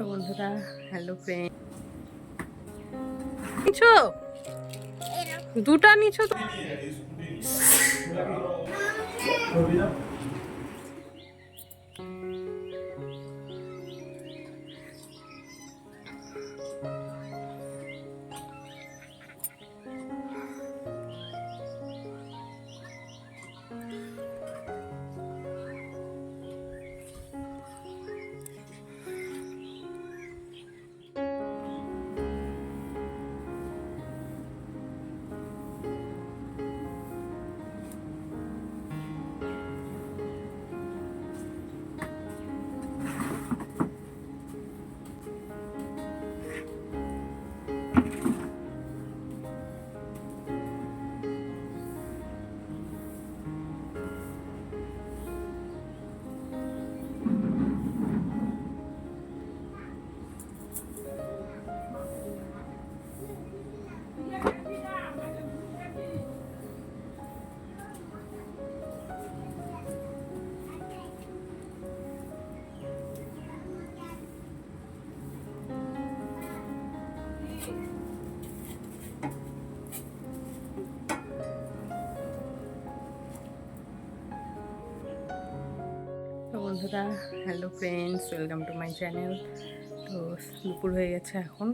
তো বন্ধুরা, hello friend, নিছো দুটা নিছো তো? তো বন্ধুরা, hello friends, welcome to my channel. তো দুপুর হয়ে গেছে, এখন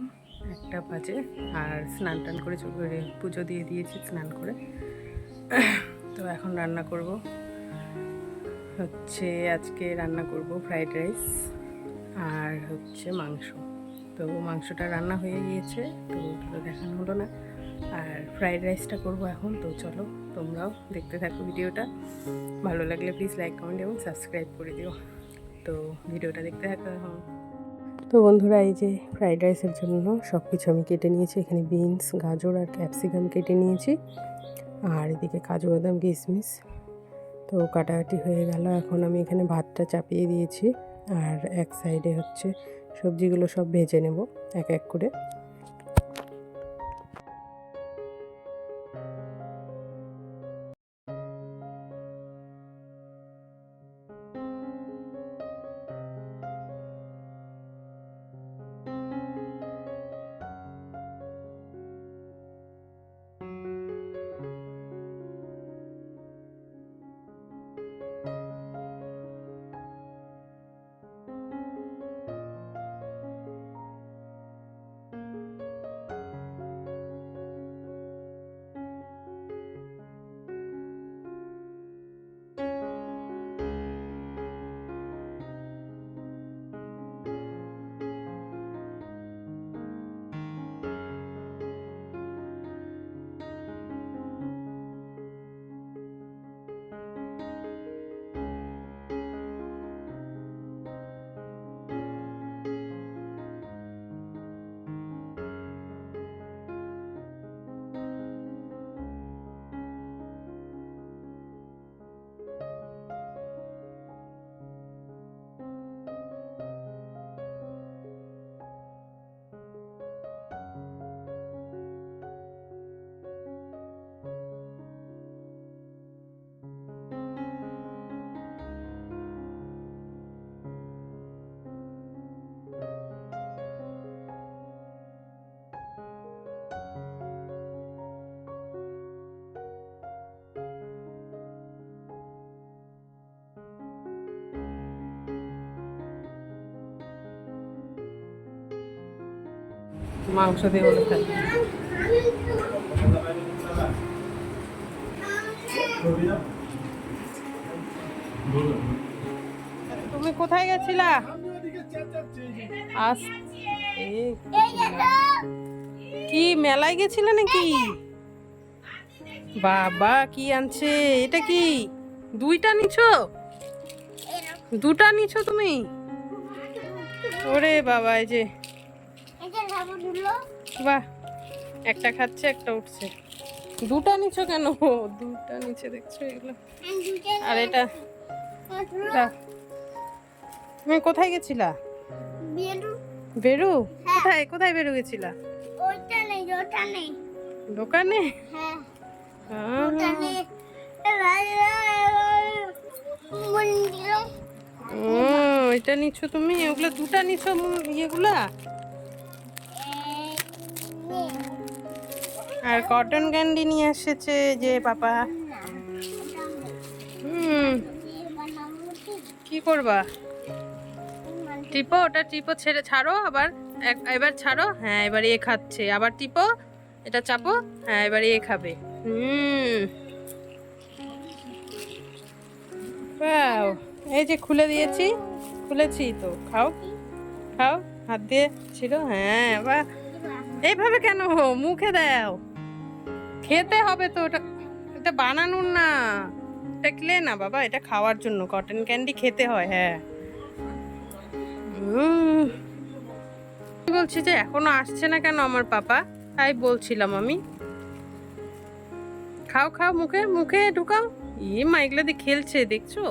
1টা বাজে। আর স্নান টান করে পুজো দিয়ে দিয়েছি স্নান করে। তো এখন রান্না করব আজকে রান্না করব ফ্রাইড রাইস আর মাংস। তো মাংসটা রান্না হয়ে গিয়েছে, তো ওটা দেখানো হলো না। আর ফ্রাইড রাইসটা করব এখন। তো চলো, তোমরাও দেখতে থাকো ভিডিওটা। ভালো লাগলে প্লিজ লাইক, কমেন্ট এবং সাবস্ক্রাইব করে দিও। তো ভিডিওটা দেখতে থাকো এখন। তো বন্ধুরা, এই যে ফ্রাইড রাইসের জন্য সব কিছু আমি কেটে নিয়েছি। এখানে বিনস, গাজর আর ক্যাপসিকাম কেটে নিয়েছি। আর এদিকে কাজু বাদাম, কিশমিশ তো কাটাকাটি হয়ে গেল। এখন আমি এখানে ভাতটা চাপিয়ে দিয়েছি। আর এক সাইডে সবজিগুলো সব ভেজে নেব এক এক করে। মাংস দিয়ে বলে খাই। তুমি কোথায় গেছিলা? কি মেলায় গেছিলে নাকি? বাবা, কি আনছে এটা? কি দুইটা নিছো? দুটা নিছো তুমি? ওরে বাবা, এই যে বাহ, একটা খাচ্ছে একটা উঠছে। দুটা নিছো কেন? দুটা নিচে দেখছো এগুলো? আর এটা তুমি কোথায় গেছিলা? বেরু? কোথায় কোথায় বেরু গেছিলা? দোকানে? ও এটা নিচ্ছো তুমি, ওগুলো দুটা নিচ্ছো ইয়েগুলা। আর কটন ক্যান্ডি নিয়ে এসেছে যে পাপা। কি করবা? টিপো, ওটা টিপো, ছেড়ে ছাড়ো আবার। এবার ছাড়ো, হ্যাঁ এবার এ খাচ্ছে, আবার টিপো, এটা চাপো, হ্যাঁ এবার এ খাবে। বাও, এই যে খুলে দিয়েছি, খুলেছি তো, খাও খাও, হাত দিয়ে ছিল, হ্যাঁ বাহ। এইভাবে কেন মুখে দাও? খেতে হবে তো ওটা, এটা বানানোর না, এটা ক্লে না বাবা, এটা খাওয়ার জন্য। কটন ক্যান্ডি খেতে হয়, হ্যাঁ। বলছি যে এখনো আসছে না কেন আমার পাপা, তাই বলছিলাম আমি। খাও খাও, মুখে মুখে ঢুকাও। মা এগুলো দিয়ে খেলছে দেখছো।